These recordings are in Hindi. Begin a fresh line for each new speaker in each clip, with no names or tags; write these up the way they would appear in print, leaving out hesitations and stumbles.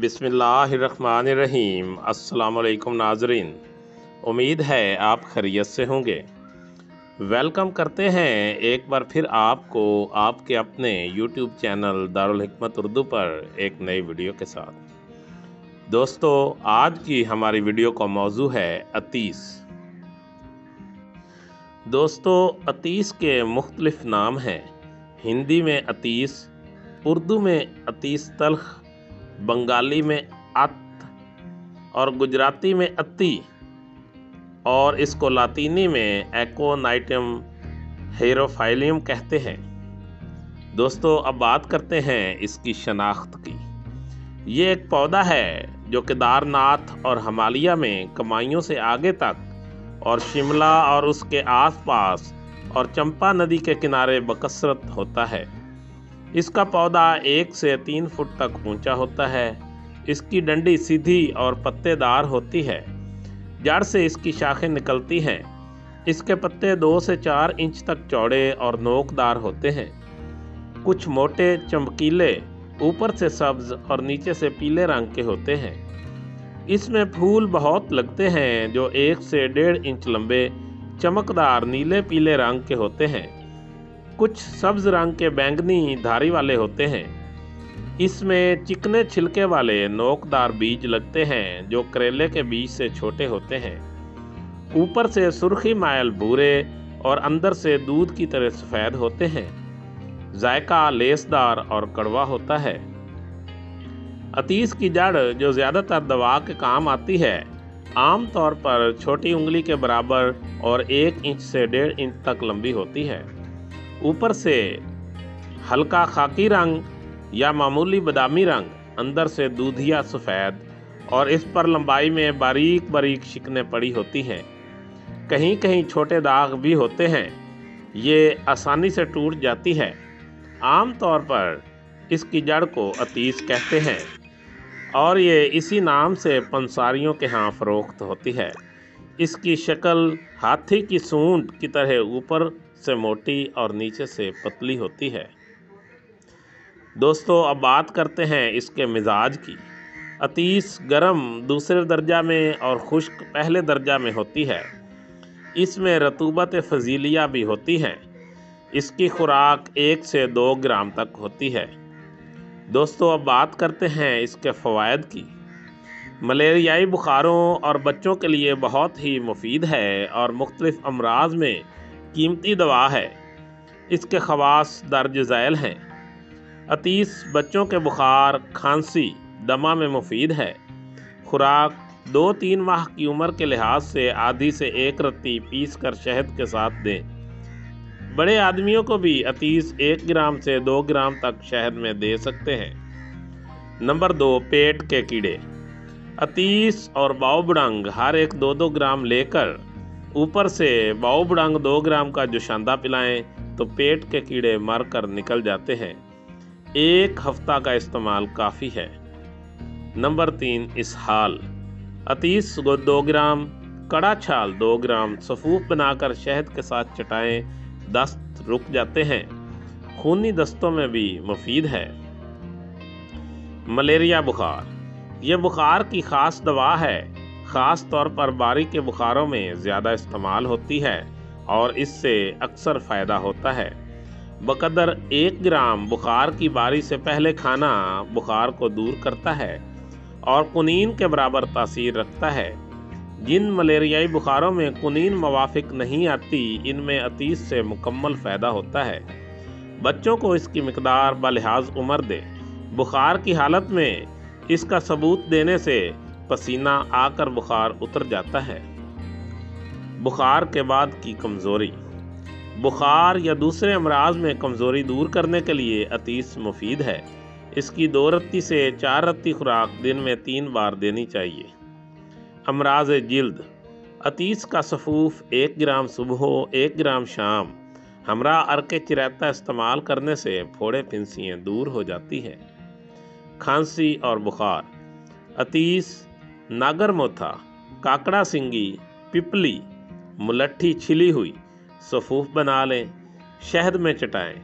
बिस्मिल्लाहिर्रहमानिर्रहीम। अस्सलाम वालेकुम नाज़रीन, उम्मीद है आप खैरियत से होंगे। वेलकम करते हैं एक बार फिर आपको आपके अपने यूट्यूब चैनल दारुल हिकमत उर्दू पर एक नई वीडियो के साथ। दोस्तों, आज की हमारी वीडियो का मौजू है अतीस। दोस्तों, अतीस के मुख्तलिफ नाम हैं। हिंदी में अतीस, उर्दू में अतीस तल्ख, बंगाली में अत और गुजराती में अत्ती और इसको लातीनी में एकोनाइटम हेरोफाइलियम कहते हैं। दोस्तों, अब बात करते हैं इसकी शनाख्त की। ये एक पौधा है जो केदारनाथ और हिमालय में कमाइयों से आगे तक और शिमला और उसके आसपास और चंपा नदी के किनारे बकसरत होता है। इसका पौधा 1 से 3 फुट तक ऊंचा होता है। इसकी डंडी सीधी और पत्तेदार होती है। जड़ से इसकी शाखें निकलती हैं। इसके पत्ते 2 से 4 इंच तक चौड़े और नोकदार होते हैं। कुछ मोटे, चमकीले, ऊपर से सब्ज और नीचे से पीले रंग के होते हैं। इसमें फूल बहुत लगते हैं जो 1 से 1.5 इंच लंबे, चमकदार नीले पीले रंग के होते हैं। कुछ सब्ज रंग के बैंगनी धारी वाले होते हैं। इसमें चिकने छिलके वाले नोकदार बीज लगते हैं जो करेले के बीज से छोटे होते हैं। ऊपर से सुर्खी मायल भूरे और अंदर से दूध की तरह सफ़ेद होते हैं। जायका लेसदार और कड़वा होता है। अतीस की जड़ जो ज़्यादातर दवा के काम आती है, आम तौर पर छोटी उंगली के बराबर और 1 इंच से 1.5 इंच तक लंबी होती है। ऊपर से हल्का खाकी रंग या मामूली बादामी रंग, अंदर से दूधिया सफ़ेद और इस पर लंबाई में बारीक बारीक शिकनें पड़ी होती हैं। कहीं कहीं छोटे दाग भी होते हैं। ये आसानी से टूट जाती है। आम तौर पर इसकी जड़ को अतीस कहते हैं और ये इसी नाम से पंसारियों के यहाँ फ़रोख्त होती है। इसकी शक्ल हाथी की सूंड की तरह ऊपर से मोटी और नीचे से पतली होती है। दोस्तों, अब बात करते हैं इसके मिजाज की। अतीस गर्म दूसरे दर्जा में और खुश्क पहले दर्जा में होती है। इसमें रतूबत फजीलिया भी होती है। इसकी खुराक 1 से 2 ग्राम तक होती है। दोस्तों, अब बात करते हैं इसके फ़वाइद की। मलेरियाई बुखारों और बच्चों के लिए बहुत ही मुफीद है और मुख्तलिफ अमराज में कीमती दवा है। इसके ख़वास दर्ज झैल हैं। अतीस बच्चों के बुखार, खांसी, दमा में मुफीद है। खुराक 2-3 माह की उम्र के लिहाज से आधी से 1 रत्ती पीस कर शहद के साथ दें। बड़े आदमियों को भी अतीस 1 ग्राम से 2 ग्राम तक शहद में दे सकते हैं। नंबर 2, पेट के कीड़े। अतीस और बाओबड़ंग हर एक 2-2 ग्राम लेकर ऊपर से बाओबड़ंग 2 ग्राम का जोशांदा पिलाएं तो पेट के कीड़े मर कर निकल जाते हैं। 1 हफ्ता का इस्तेमाल काफ़ी है। नंबर 3, इसहाल। अतीस 2 ग्राम, कड़ा छाल 2 ग्राम सफूफ बनाकर शहद के साथ चटाएं, दस्त रुक जाते हैं। खूनी दस्तों में भी मुफीद है। मलेरिया बुखार। यह बुखार की ख़ास दवा है। ख़ास तौर पर बारी के बुखारों में ज़्यादा इस्तेमाल होती है और इससे अक्सर फ़ायदा होता है। बकदर 1 ग्राम बुखार की बारी से पहले खाना बुखार को दूर करता है और कुनीन के बराबर तासीर रखता है। जिन मलेरियाई बुखारों में कुनीन मवाफिक नहीं आती, इनमें अतीस से मुकम्मल फ़ायदा होता है। बच्चों को इसकी मिकदार बलिहाज उम्र दे। बुखार की हालत में इसका सबूत देने से पसीना आकर बुखार उतर जाता है। बुखार के बाद की कमज़ोरी। बुखार या दूसरे अमराज में कमज़ोरी दूर करने के लिए अतीस मुफीद है। इसकी 2 रत्ती से 4 रत्ती खुराक दिन में 3 बार देनी चाहिए। अमराज जिल्द। अतीस का सफूफ 1 ग्राम सुबह, 1 ग्राम शाम, हमरा अर्के चिरैता इस्तेमाल करने से फोड़े फिंसियाँ दूर हो जाती हैं। खांसी और बुखार। अतीस, नागर मोथा, काकड़ा सिंगी, पिपली, मुलट्ठी छिली हुई सफूफ बना लें, शहद में चटाएं।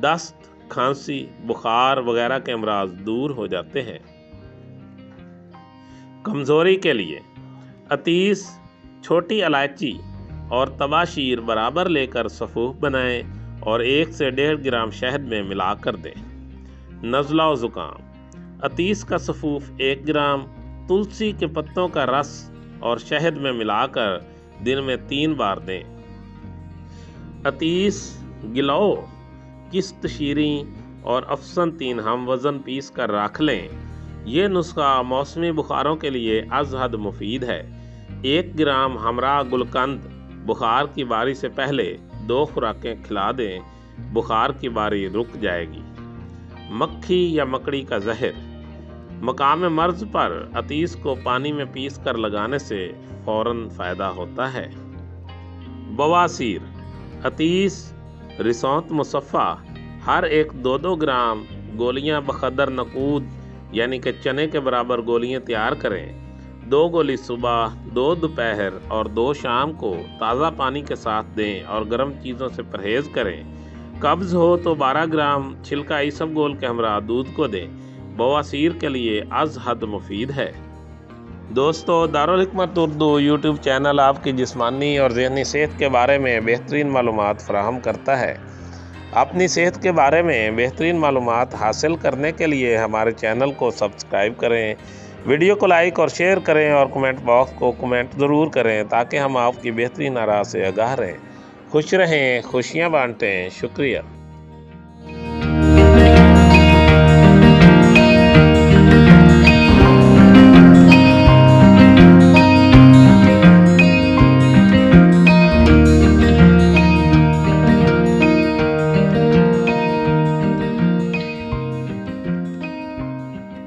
दस्त, खांसी, बुखार वगैरह के अमराज दूर हो जाते हैं। कमज़ोरी के लिए अतीस, छोटी इलायची और तबाशीर बराबर लेकर सफ़ूफ बनाएं और 1 से 1.5 ग्राम शहद में मिलाकर दें। नज़ला व ज़ुकाम अतीस का सफ़ूफ 1 ग्राम, तुलसी के पत्तों का रस और शहद में मिलाकर दिन में 3 बार दें। अतीस, गिलोय, किस्त शीरी और अफसन 3 हम वज़न पीस कर रख लें। ये नुस्खा मौसमी बुखारों के लिए अज़हद मुफीद है। 1 ग्राम हमरा गुलकंद बुखार की बारी से पहले 2 खुराकें खिला दें, बुखार की बारी रुक जाएगी। मक्खी या मकड़ी का जहर मकाम मर्ज पर अतीस को पानी में पीस कर लगाने से फ़ौरन फ़ायदा होता है। बवासीर अतीस, रिसौत मुसफ़ा हर एक 2-2 ग्राम गोलियां बखदर नकूद यानी कि चने के बराबर गोलियां तैयार करें। 2 गोली सुबह, 2 दोपहर और 2 शाम को ताज़ा पानी के साथ दें और गर्म चीज़ों से परहेज़ करें। कब्ज़ हो तो 12 ग्राम छिलका इसबगोल के हमरा दूध को दें। बवासीर के लिए अज़हद मुफीद है। दोस्तों, दारुल हिकमत उर्दू यूट्यूब चैनल आपकी जिस्मानी और ज़हनी सेहत के बारे में बेहतरीन मालूमात फ़राहम करता है। अपनी सेहत के बारे में बेहतरीन मालूमात हासिल करने के लिए हमारे चैनल को सब्सक्राइब करें, वीडियो को लाइक और शेयर करें और कमेंट बॉक्स को कमेंट ज़रूर करें ताकि हम आपकी बेहतरीन आरा से आगाह रहें। खुश रहें, खुशियाँ बांटें। शुक्रिया।